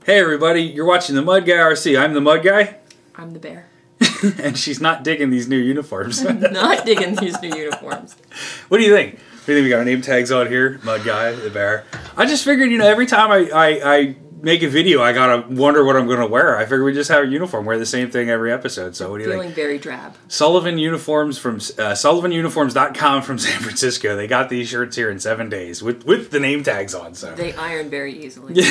Hey everybody, you're watching the Mud Guy RC. I'm the Mud Guy. I'm the bear. And she's not digging these new uniforms. I'm not digging these new uniforms. What do you think? What do you think? We got our name tags on here. Mud Guy, the bear. I just figured, you know, every time I make a video, I gotta wonder what I'm gonna wear. I figured we just have a uniform, wear the same thing every episode. So what do you think? Feeling very drab. Sullivan Uniforms from SullivanUniforms.com from San Francisco. They got these shirts here in 7 days with the name tags on. So they iron very easily.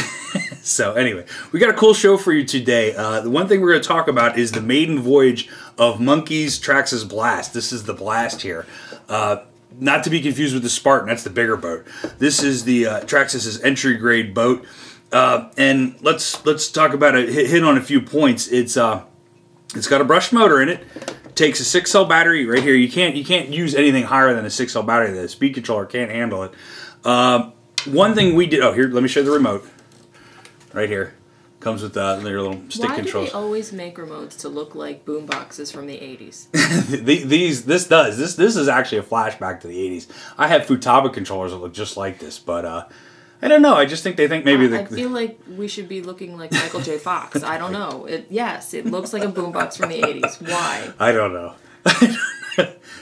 So anyway, we got a cool show for you today. The one thing we're going to talk about is the maiden voyage of Monkey's Traxxas Blast. This is the Blast here. Not to be confused with the Spartan. That's the bigger boat. This is the Traxxas' entry grade boat. And let's talk about it. Hit on a few points. It's got a brushed motor in it. Takes a 6-cell battery right here. You can't use anything higher than a 6-cell battery. The speed controller can't handle it. One thing we did. Oh, here, let me show you the remote. Right here, comes with their little stick controls. Why do they always make remotes to look like boom boxes from the 80s? This is actually a flashback to the 80s. I have Futaba controllers that look just like this, but I don't know. I just think they think maybe I feel like we should be looking like Michael J. Fox. I don't know. Yes, it looks like a boombox from the 80s. Why? I don't know.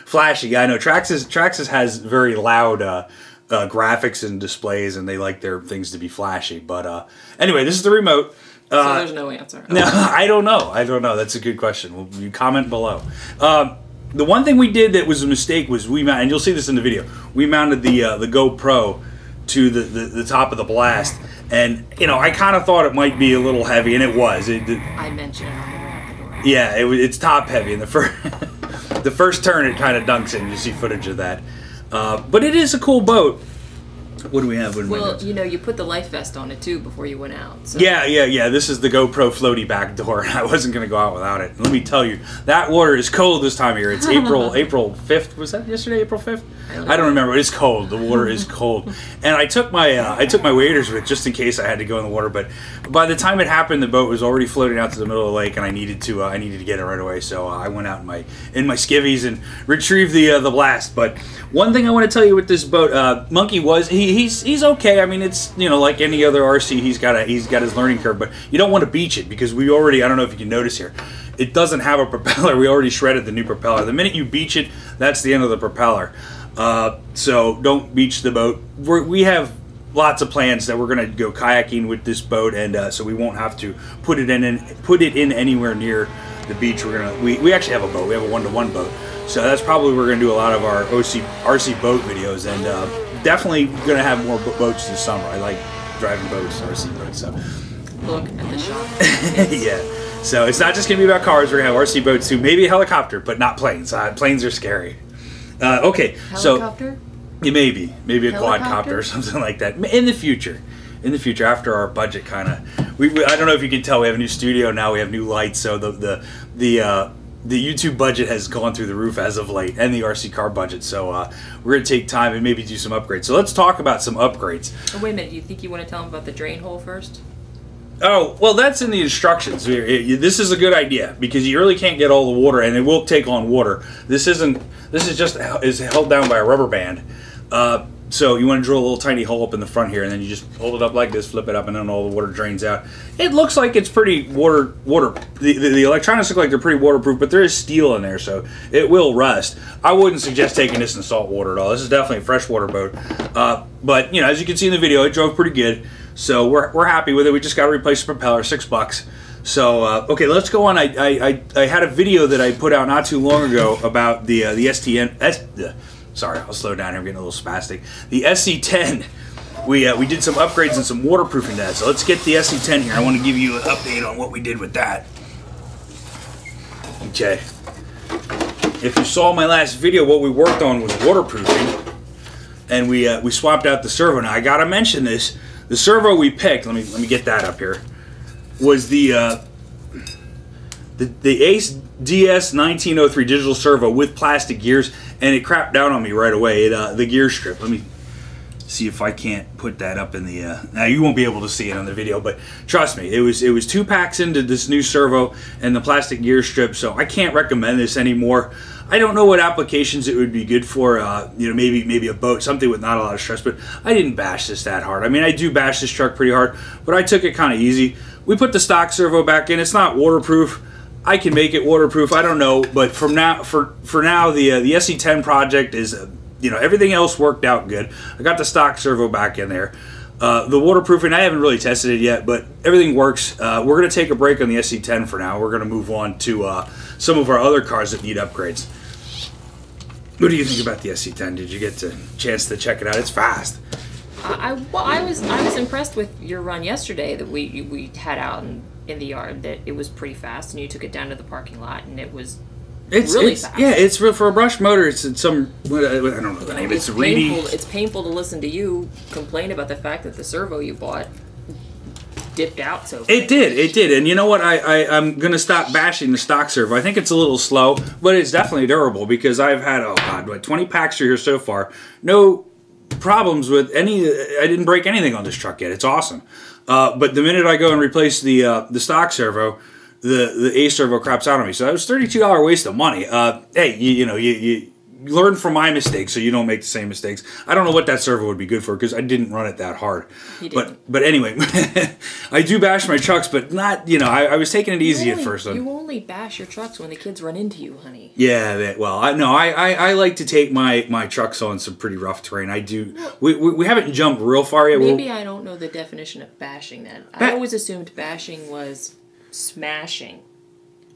Flashy. I know. Traxxas has very loud graphics and displays, and they like their things to be flashy. But anyway, this is the remote. So there's no answer. No, I don't know. That's a good question. You comment below. The one thing we did that was a mistake was and you'll see this in the video, we mounted the GoPro to the top of the Blast, and you know, I kind of thought it might be a little heavy, and it was. I mentioned it on the way out the door. Yeah, it's top heavy, and the first turn it kind of dunks it, and you see footage of that. But it is a cool boat. What do we have? Well, you know, you put the life vest on it too before you went out. So. Yeah. This is the GoPro floaty back door. I wasn't going to go out without it. Let me tell you, that water is cold this time of year. It's April 5th. Was that yesterday, April 5th? I don't remember. It's cold. The water is cold. And I took my waders with just in case I had to go in the water. But by the time it happened, the boat was already floating out to the middle of the lake, and I needed to get it right away. So I went out in my skivvies and retrieved the Blast. But one thing I want to tell you with this boat, Monkey he's okay. I mean, it's, you know, like any other RC, he's got his learning curve, but you don't want to beach it because I don't know if you can notice here, it doesn't have a propeller. We already shredded the new propeller. The minute you beach it, that's the end of the propeller. So don't beach the boat. We have lots of plans that we're going to go kayaking with this boat, and so we won't have to put it in anywhere near the beach. We actually have a boat. We have a 1-to-1 boat. So that's probably where we're going to do a lot of our RC boat videos, and definitely going to have more boats this summer. I like driving boats, RC boats. So look at the shop. Yeah. So it's not just going to be about cars. We're going to have RC boats too. Maybe a helicopter, but not planes. Planes are scary. Okay. Helicopter? So yeah, maybe a quadcopter or something like that in the future. In the future, after our budget kind of, I don't know if you can tell, we have a new studio now. We have new lights, so the YouTube budget has gone through the roof as of late, and the RC car budget. So we're going to take time and maybe do some upgrades. So let's talk about some upgrades. Oh, wait a minute. Do you think you want to tell them about the drain hole first? Oh, well, that's in the instructions. This is a good idea because you really can't get all the water, and it will take on water. This is held down by a rubber band. So you want to drill a little tiny hole up in the front here, and then you just hold it up like this, flip it up, and then all the water drains out. It looks like it's pretty the electronics look like they're pretty waterproof, but there is steel in there, so it will rust. I wouldn't suggest taking this in salt water at all. This is definitely a freshwater boat. But, you know, as you can see in the video, it drove pretty good. So we're happy with it. We just got to replace the propeller, $6. So, okay, let's go on. I had a video that I put out not too long ago about the STN... Sorry, I'll slow down here. I'm getting a little spastic. The SC10, we did some upgrades and some waterproofing to that. So let's get the SC10 here. I want to give you an update on what we did with that. Okay. If you saw my last video, what we worked on was waterproofing, and we swapped out the servo. Now I gotta mention this. The servo we picked, let me get that up here, was the Ace DS 1903 digital servo with plastic gears, and it crapped down on me right away. The gear strip. Let me see if I can't put that up in the now you won't be able to see it on the video, but trust me, it was 2 packs into this new servo and the plastic gear strip, so I can't recommend this anymore. I don't know what applications it would be good for, you know, maybe a boat, something with not a lot of stress, but I didn't bash this that hard. I mean, I do bash this truck pretty hard, but I took it kind of easy. We put the stock servo back in. It's not waterproof. I can make it waterproof. I don't know, but for now, the SE10 project is, you know, everything else worked out good. I got the stock servo back in there. The waterproofing, I haven't really tested it yet, but everything works. We're going to take a break on the SE10 for now. We're going to move on to some of our other cars that need upgrades. What do you think about the SE10? Did you get a chance to check it out? It's fast. I was impressed with your run yesterday that we had out in the yard. That it was pretty fast, and you took it down to the parking lot, and it's really fast. Yeah, it's for a brush motor. It's some, I don't know the name. It's painful. It's painful to listen to you complain about the fact that the servo you bought dipped out so fast. It did, and you know what? I'm gonna stop bashing the stock servo. I think it's a little slow, but it's definitely durable because I've had 20 packs through here so far. No problems with any. I didn't break anything on this truck yet. It's awesome. But the minute I go and replace the stock servo, the A servo craps out on me. So that was $32 waste of money. Hey, you know, you learn from my mistakes so you don't make the same mistakes. I don't know what that servo would be good for because I didn't run it that hard. But anyway, I do bash my trucks, but not, you know, I was taking it easy at first. You only bash your trucks when the kids run into you, honey. Yeah, well, I like to take my trucks on some pretty rough terrain. I do. We haven't jumped real far yet. Maybe I don't know the definition of bashing then. I always assumed bashing was smashing.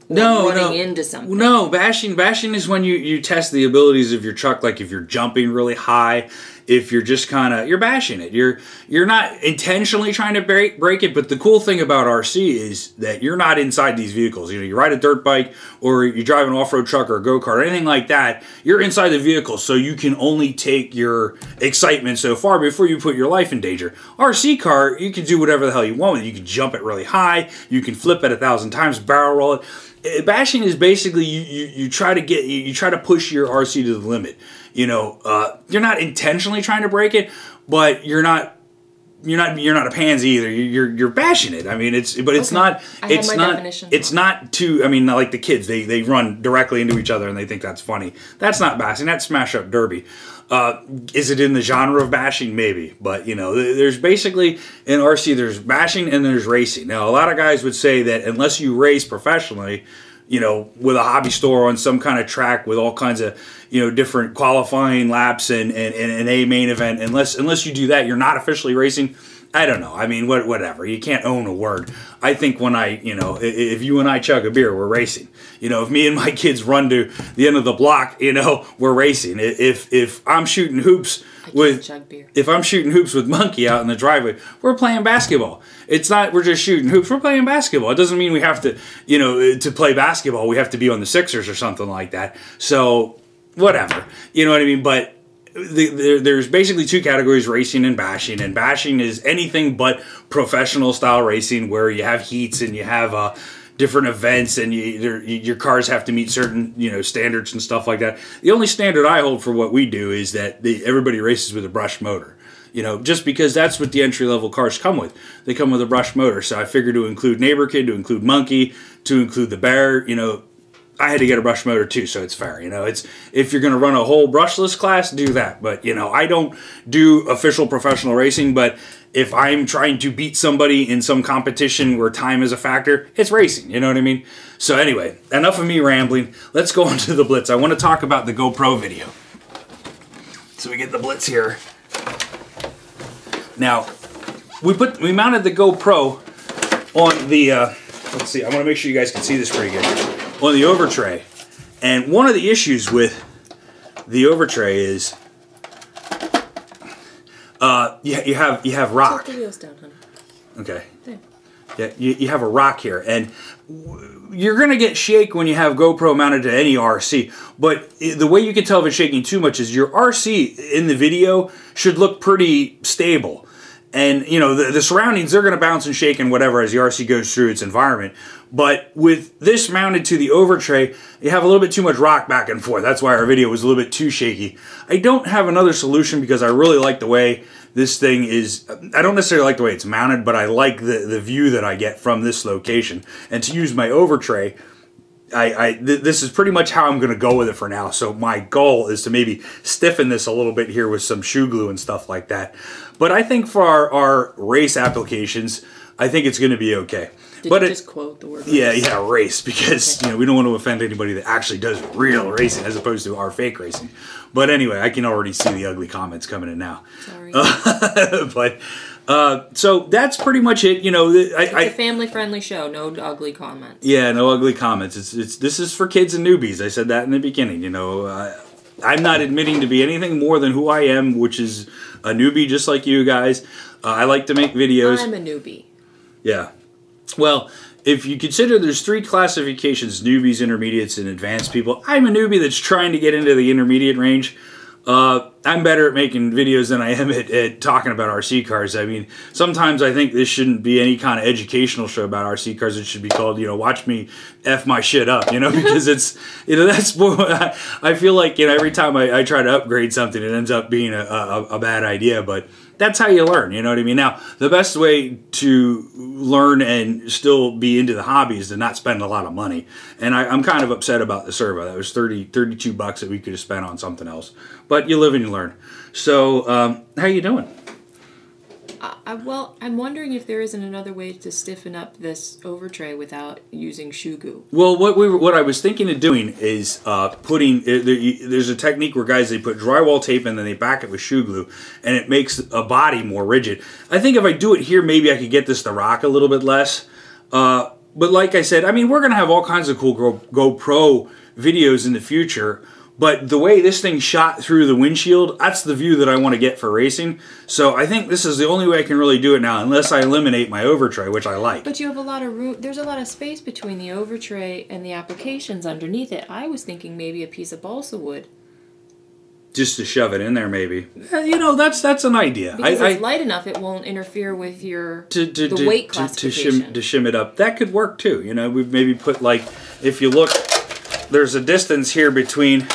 Running into something. No, bashing is when you test the abilities of your truck. Like if you're jumping really high, if you're just you're bashing it. You're not intentionally trying to break it. But the cool thing about RC is that you're not inside these vehicles. You know, you ride a dirt bike or you drive an off-road truck or a go-kart or anything like that. You're inside the vehicle, so you can only take your excitement so far before you put your life in danger. RC car, you can do whatever the hell you want with it. You can jump it really high. You can flip it 1,000 times, barrel roll it. Bashing is basically you try to push your RC to the limit. You know, you're not intentionally trying to break it, but you're not a pansy either. You're bashing it. I mean, it's not too. I mean, not like the kids. They run directly into each other and they think that's funny. That's not bashing. That's smash up derby. Is it in the genre of bashing? Maybe, but you know, there's basically in RC there's bashing and there's racing. Now, a lot of guys would say that unless you race professionally, you know, with a hobby store on some kind of track with all kinds of, you know, different qualifying laps and an A main event, unless you do that, you're not officially racing. I don't know. I mean, whatever. You can't own a word. I think when if you and I chug a beer, we're racing. You know, if me and my kids run to the end of the block, you know, we're racing. If I'm shooting hoops if I'm shooting hoops with Monkey out in the driveway, we're playing basketball. It's not we're just shooting hoops. We're playing basketball. It doesn't mean we have to, you know, to play basketball, we have to be on the Sixers or something like that. So whatever. You know what I mean? But there's basically 2 categories, racing and bashing is anything but professional style racing where you have heats and you have different events and your cars have to meet certain, you know, standards and stuff like that. The only standard I hold for what we do is that everybody races with a brushed motor. You know, just because that's what the entry-level cars come with. They come with a brushed motor. So I figured to include Neighbor Kid, to include Monkey, to include the Bear, you know, I had to get a brush motor too, so it's fair. You know, it's if you're going to run a whole brushless class, do that. But you know, I don't do official professional racing. But if I'm trying to beat somebody in some competition where time is a factor, it's racing. You know what I mean? So anyway, enough of me rambling. Let's go on to the Blitz. I want to talk about the GoPro video. So we get the Blitz here. Now, we mounted the GoPro on the. Let's see. I want to make sure you guys can see this pretty good. On the overtray, and one of the issues with the overtray is you have rock. Take the wheels down, honey. Okay. There. Yeah, you have a rock here, and you're gonna get shake when you have GoPro mounted to any RC. But the way you can tell if it's shaking too much is your RC in the video should look pretty stable. And, you know, the surroundings, they're going to bounce and shake and whatever as the RC goes through its environment. But with this mounted to the over tray, you have a little bit too much rock back and forth. That's why our video was a little bit too shaky. I don't have another solution because I really like the way this thing is. I don't necessarily like the way it's mounted, but I like the view that I get from this location. And to use my over tray, this is pretty much how I'm going to go with it for now. So my goal is to maybe stiffen this a little bit here with some shoe glue and stuff like that. But I think for our race applications, I think it's going to be okay. Did you just quote the word race? Yeah, race, because you know, we don't want to offend anybody that actually does real racing as opposed to our fake racing. But anyway, I can already see the ugly comments coming in now. Sorry. So that's pretty much it. You know, it's a family-friendly show. No ugly comments. Yeah, no ugly comments. This is for kids and newbies. I said that in the beginning. You know, I'm not admitting to be anything more than who I am, which is a newbie just like you guys. I like to make videos. I'm a newbie. Yeah. Well, if you consider there's 3 classifications, newbies, intermediates, and advanced people, I'm a newbie that's trying to get into the intermediate range. I'm better at making videos than I am at talking about RC cars. I mean, sometimes I think this shouldn't be any kind of educational show about RC cars. It should be called, you know, watch me F my shit up, you know, because it's, you know, that's more, I feel like, you know, every time I try to upgrade something, it ends up being a bad idea, but that's how you learn, you know what I mean? Now, the best way to learn and still be into the hobby is to not spend a lot of money. And I'm kind of upset about the servo. That was $32 that we could have spent on something else. But you live and you learn. So, how you doing? Well, I'm wondering if there isn't another way to stiffen up this over tray without using shoe glue. Well, what I was thinking of doing is putting. There's a technique where guys, they put drywall tape and then they back it with shoe glue, and it makes a body more rigid. I think if I do it here, maybe I could get this to rock a little bit less. But like I said, I mean, we're gonna have all kinds of cool GoPro videos in the future. But the way this thing shot through the windshield, that's the view that I want to get for racing. So I think this is the only way I can really do it now, unless I eliminate my over tray, which I like. But you have a lot of room. There's a lot of space between the over tray and the applications underneath it. I was thinking maybe a piece of balsa wood. Just to shove it in there, maybe. You know, that's an idea. Because it's light enough, it won't interfere with your the weight classification. To shim it up. That could work too. You know, we've maybe put, like, if you look, there's a distance here between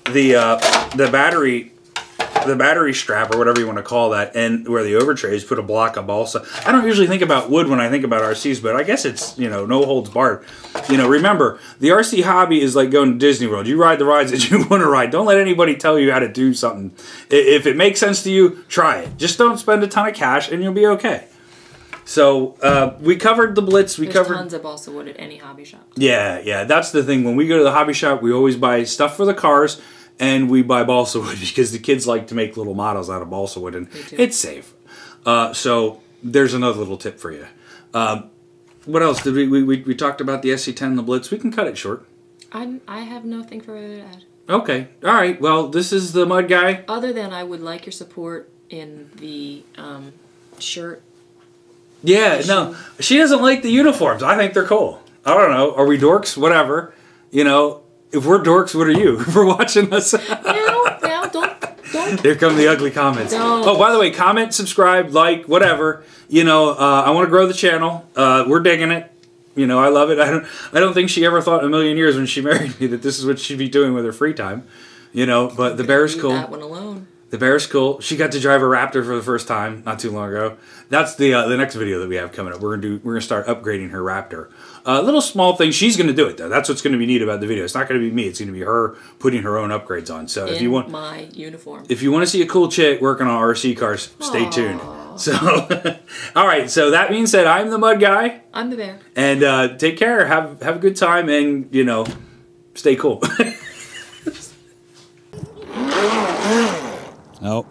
the battery strap, or whatever you want to call that, and where the over tray is, put a block of balsa. I don't usually think about wood when I think about RCs, but I guess it's, you know, no holds barred. You know, remember, the RC hobby is like going to Disney World. You ride the rides that you want to ride. Don't let anybody tell you how to do something. If it makes sense to you, try it. Just don't spend a ton of cash and you'll be okay. So, we covered the Blitz. There's tons of balsa wood at any hobby shop. Yeah, that's the thing. When we go to the hobby shop, we always buy stuff for the cars, and we buy balsa wood because the kids like to make little models out of balsa wood, and it's safe. So there's another little tip for you. What else did we talked about the SC10 and the Blitz? We can cut it short. I have nothing further to add. Okay, all right. Well, this is the Mud Guy. Other than I would like your support in the shirt. Yeah, no, she doesn't like the uniforms. I think they're cool. I don't know. Are we dorks? Whatever. You know. If we're dorks, what are you? If we're watching us. Don't. Here come the ugly comments. Don't. Oh, by the way, comment, subscribe, like, whatever. You know, I want to grow the channel. We're digging it. You know, I love it. I don't think she ever thought in a million years when she married me that this is what she'd be doing with her free time. You know, but the bear's cool. That one alone. The bear's cool. She got to drive a Raptor for the first time not too long ago. That's the next video that we have coming up. We're gonna start upgrading her Raptor. Little small thing. She's gonna do it though. That's what's gonna be neat about the video. It's not gonna be me. It's gonna be her putting her own upgrades on. So if you want my uniform, if you want to see a cool chick working on RC cars, stay tuned. So, all right. So that being said, I'm the Mud Guy. I'm the bear. And take care. Have a good time, and you know, stay cool. Nope.